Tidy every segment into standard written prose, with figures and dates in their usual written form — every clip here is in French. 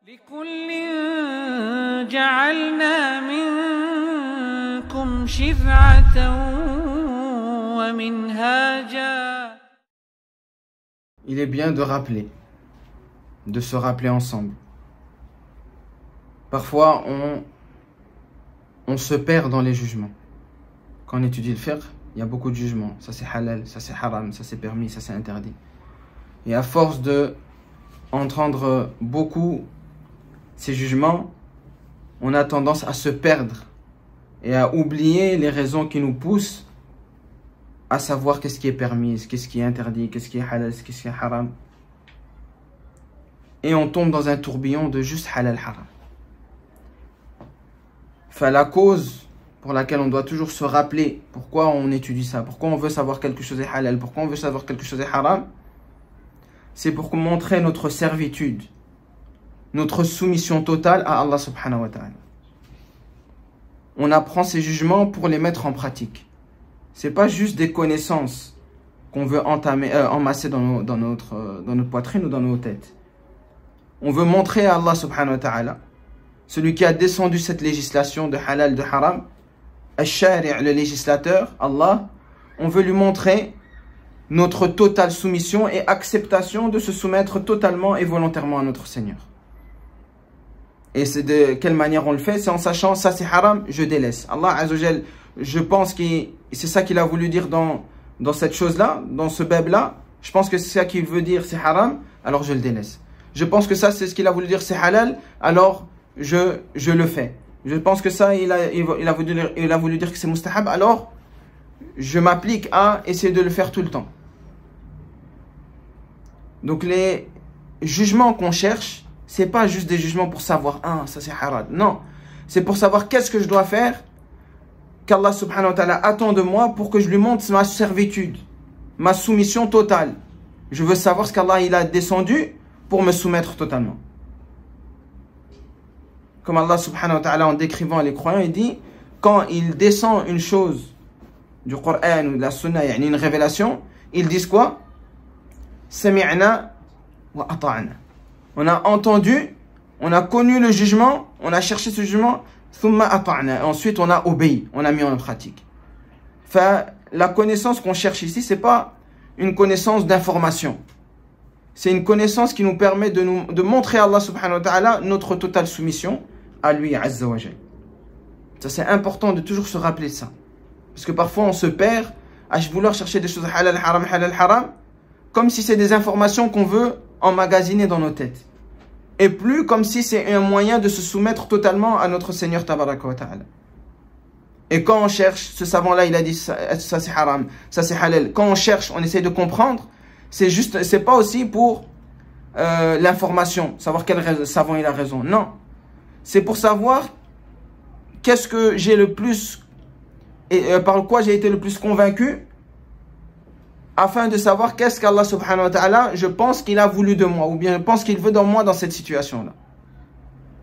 لكل جعلنا منكم شرعة ومنهاجا. Il est bien de rappeler, de se rappeler ensemble. Parfois, on se perd dans les jugements. Quand on étudie le fiqh, il y a beaucoup de jugements. Ça c'est halal, ça c'est haram, ça c'est permis, ça c'est interdit. Et à force de entendre beaucoup ces jugements, on a tendance à se perdre et à oublier les raisons qui nous poussent à savoir qu'est-ce qui est permis, qu'est-ce qui est interdit, qu'est-ce qui est halal, qu'est-ce qui est haram. Et on tombe dans un tourbillon de juste halal haram. Enfin, la cause pour laquelle on doit toujours se rappeler pourquoi on étudie ça, pourquoi on veut savoir quelque chose est halal, pourquoi on veut savoir quelque chose est haram, c'est pour montrer notre servitude, notre soumission totale à Allah subhanahu wa ta'ala. On apprend ces jugements pour les mettre en pratique. C'est pas juste des connaissances qu'on veut emmasser dans notre poitrine ou dans nos têtes. On veut montrer à Allah subhanahu wa ta'ala, celui qui a descendu cette législation de halal, de haram, al-shari', le législateur, Allah, on veut lui montrer notre totale soumission et acceptation de se soumettre totalement et volontairement à notre Seigneur. Et c'est de quelle manière on le fait? C'est en sachant, ça c'est haram, je délaisse. Allah Azza wa Jal, je pense que c'est ça qu'il a voulu dire dans cette chose-là, dans ce bab-là. Je pense que c'est ça qu'il veut dire, c'est haram, alors je le délaisse. Je pense que ça c'est ce qu'il a voulu dire, c'est halal, alors je le fais. Je pense que ça, il a voulu dire que c'est mustahab, alors je m'applique à essayer de le faire tout le temps. Donc les jugements qu'on cherche, c'est pas juste des jugements pour savoir, ça c'est haram. Non, c'est pour savoir qu'est-ce que je dois faire, qu'Allah subhanahu wa ta'ala attend de moi pour que je lui montre ma servitude, ma soumission totale. Je veux savoir ce qu'Allah il a descendu pour me soumettre totalement. Comme Allah subhanahu wa ta'ala en décrivant les croyants, il dit, quand il descend une chose du Coran ou de la Sunna, une révélation, ils disent quoi? Sami'na wa ata'na. On a entendu, on a connu le jugement, on a cherché ce jugement, thumma ata'na. Ensuite, on a obéi, on a mis en pratique. Enfin, la connaissance qu'on cherche ici, c'est pas une connaissance d'information. C'est une connaissance qui nous permet de montrer à Allah subhanahu wa ta'ala notre totale soumission à lui, Azza wa Jal. Ça, c'est important de toujours se rappeler ça. Parce que parfois, on se perd à vouloir chercher des choses halal, haram, comme si c'est des informations qu'on veut emmagasiner dans nos têtes. Et plus comme si c'est un moyen de se soumettre totalement à notre Seigneur Tabaraka wa Ta'ala. Et quand on cherche, ce savant-là, il a dit ça c'est haram, ça c'est halal. Quand on cherche, on essaie de comprendre, c'est pas aussi pour l'information, savoir quel savant il a raison. Non. C'est pour savoir qu'est-ce que j'ai le plus, par quoi j'ai été le plus convaincu, afin de savoir qu'est-ce qu'Allah subhanahu wa ta'ala, je pense qu'il a voulu de moi, ou bien je pense qu'il veut de moi dans cette situation-là.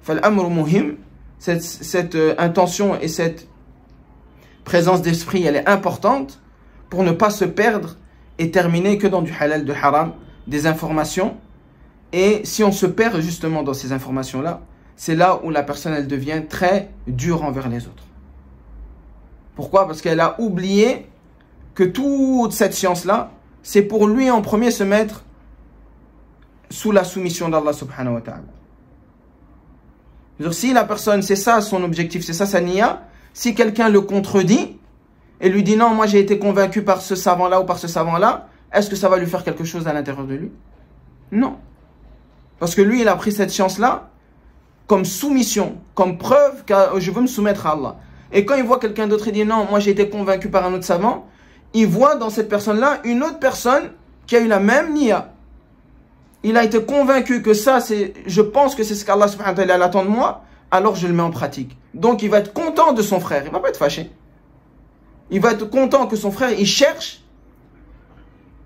Fal-amru muhim, cette intention et cette présence d'esprit, elle est importante pour ne pas se perdre et terminer que dans du halal, du haram, des informations. Et si on se perd justement dans ces informations-là, c'est là où la personne, elle devient très dure envers les autres. Pourquoi? Parce qu'elle a oublié que toute cette science-là, c'est pour lui en premier se mettre sous la soumission d'Allah subhanahu wa ta'ala. Si la personne, c'est ça son objectif, c'est ça sa niya, si quelqu'un le contredit et lui dit non, moi j'ai été convaincu par ce savant-là ou par ce savant-là, est-ce que ça va lui faire quelque chose à l'intérieur de lui? Non. Parce que lui, il a pris cette science-là comme soumission, comme preuve que je veux me soumettre à Allah. Et quand il voit quelqu'un d'autre, il dit non, moi j'ai été convaincu par un autre savant, il voit dans cette personne-là une autre personne qui a eu la même niya. Il a été convaincu que ça, je pense que c'est ce qu'Allah subhanahu wa ta'ala attend de moi, alors je le mets en pratique. Donc il va être content de son frère, il ne va pas être fâché. Il va être content que son frère, il cherche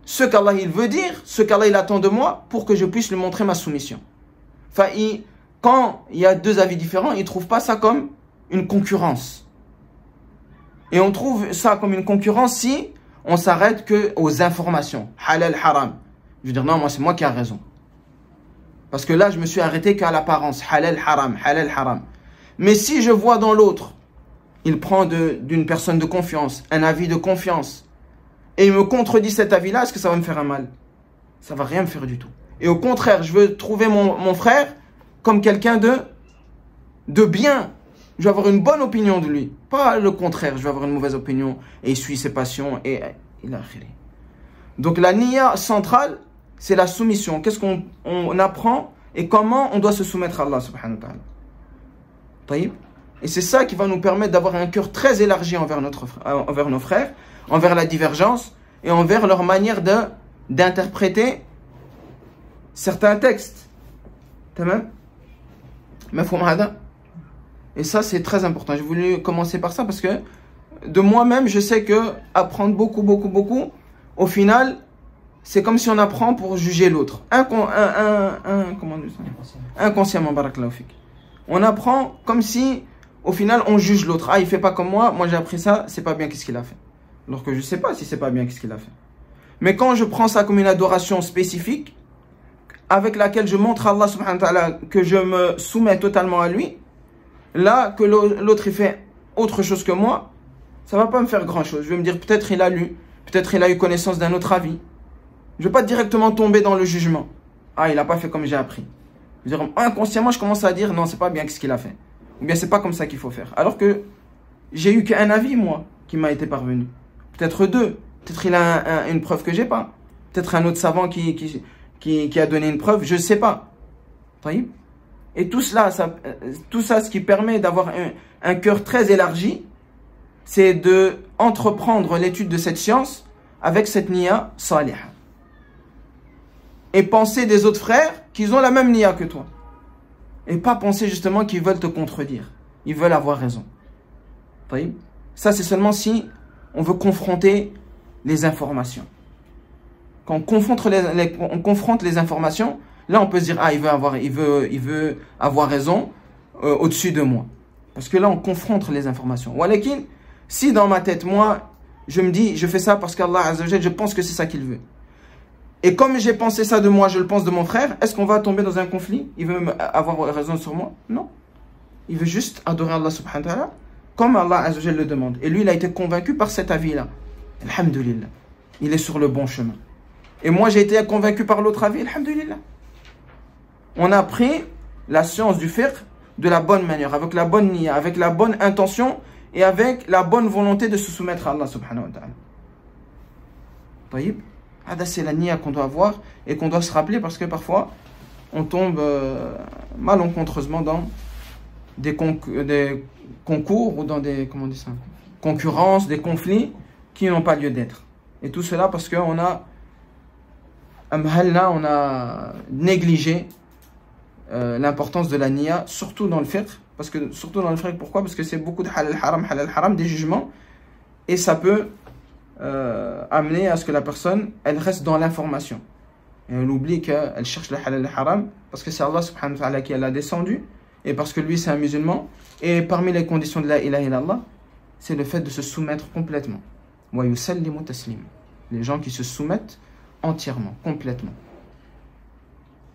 ce qu'Allah il veut dire, ce qu'Allah il attend de moi, pour que je puisse lui montrer ma soumission. Enfin, quand il y a deux avis différents, il ne trouve pas ça comme une concurrence. Et on trouve ça comme une concurrence si on s'arrête que aux informations. Halal, haram. Je veux dire, non, moi c'est moi qui ai raison. Parce que là, je me suis arrêté qu'à l'apparence. Halal, haram, halal, haram. Mais si je vois dans l'autre, il prend d'une personne de confiance, un avis de confiance, et il me contredit cet avis-là, est-ce que ça va me faire un mal? Ça va rien me faire du tout. Et au contraire, je veux trouver mon frère comme quelqu'un de bien. Je vais avoir une bonne opinion de lui. Pas le contraire, je vais avoir une mauvaise opinion et il suit ses passions et il a khiri. Donc la niya centrale, c'est la soumission. Qu'est-ce qu'on apprend et comment on doit se soumettre à Allah subhanahu wa ta'ala. Et c'est ça qui va nous permettre d'avoir un cœur très élargi envers nos frères, envers la divergence et envers leur manière d'interpréter certains textes. Tamam? Et ça, c'est très important. J'ai voulu commencer par ça parce que de moi-même, je sais que apprendre beaucoup, au final, c'est comme si on apprend pour juger l'autre. Inconsciemment, barakallahu fik. On apprend comme si, au final, on juge l'autre. Ah, il fait pas comme moi j'ai appris ça, c'est pas bien, qu'est-ce qu'il a fait? Alors que je sais pas si c'est pas bien, qu'est-ce qu'il a fait. Mais quand je prends ça comme une adoration spécifique, avec laquelle je montre à Allah subhanahu wa ta'ala que je me soumets totalement à lui, là, que l'autre il fait autre chose que moi, ça va pas me faire grand chose. Je vais me dire, peut-être il a lu, peut-être il a eu connaissance d'un autre avis. Je vais pas directement tomber dans le jugement. Ah, il a pas fait comme j'ai appris. Je veux dire, inconsciemment, je commence à dire, non, c'est pas bien ce qu'il a fait. Ou bien, c'est pas comme ça qu'il faut faire. Alors que j'ai eu qu'un avis, moi, qui m'a été parvenu. Peut-être deux. Peut-être il a une preuve que j'ai pas. Peut-être un autre savant qui a donné une preuve, je sais pas. Et tout ça, ce qui permet d'avoir un cœur très élargi, c'est de entreprendre l'étude de cette science avec cette niya salihah. Et penser des autres frères qu'ils ont la même niya que toi. Et pas penser justement qu'ils veulent te contredire. Ils veulent avoir raison. Ça, c'est seulement si on veut confronter les informations. Quand on confronte les informations, là on peut se dire, ah, il veut avoir raison au-dessus de moi. Parce que là on confronte les informations. Walakin, si dans ma tête, moi, je me dis, je fais ça parce qu'Allah Azza wa Jal, je pense que c'est ça qu'il veut. Et comme j'ai pensé ça de moi, je le pense de mon frère, est-ce qu'on va tomber dans un conflit? Il veut avoir raison sur moi? Non. Il veut juste adorer Allah subhanahu wa ta'ala comme Allah Azza wa Jal le demande. Et lui, il a été convaincu par cet avis-là. Alhamdulillah. Il est sur le bon chemin. Et moi, j'ai été convaincu par l'autre avis. Alhamdulillah. On a pris la science du fiqh de la bonne manière, avec la bonne niya, avec la bonne intention et avec la bonne volonté de se soumettre à Allah subhanahu wa ta'ala. Taïb. C'est la niya qu'on doit avoir et qu'on doit se rappeler parce que parfois on tombe malencontreusement dans des concours ou dans des concurrences, des conflits qui n'ont pas lieu d'être. Et tout cela parce qu'on a négligé l'importance de la niya, surtout dans le fiqh. Pourquoi? Parce que c'est beaucoup de halal haram, des jugements, et ça peut amener à ce que la personne, elle reste dans l'information. Et elle oublie qu'elle cherche le halal haram, parce que c'est Allah subhanahu wa ta'ala qui l'a descendu, et parce que lui c'est un musulman. Et parmi les conditions de la ilaha illallah, c'est le fait de se soumettre complètement. Wa yusallimu taslim. Les gens qui se soumettent entièrement, complètement,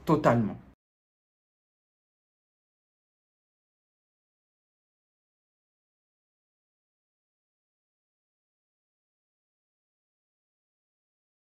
totalement.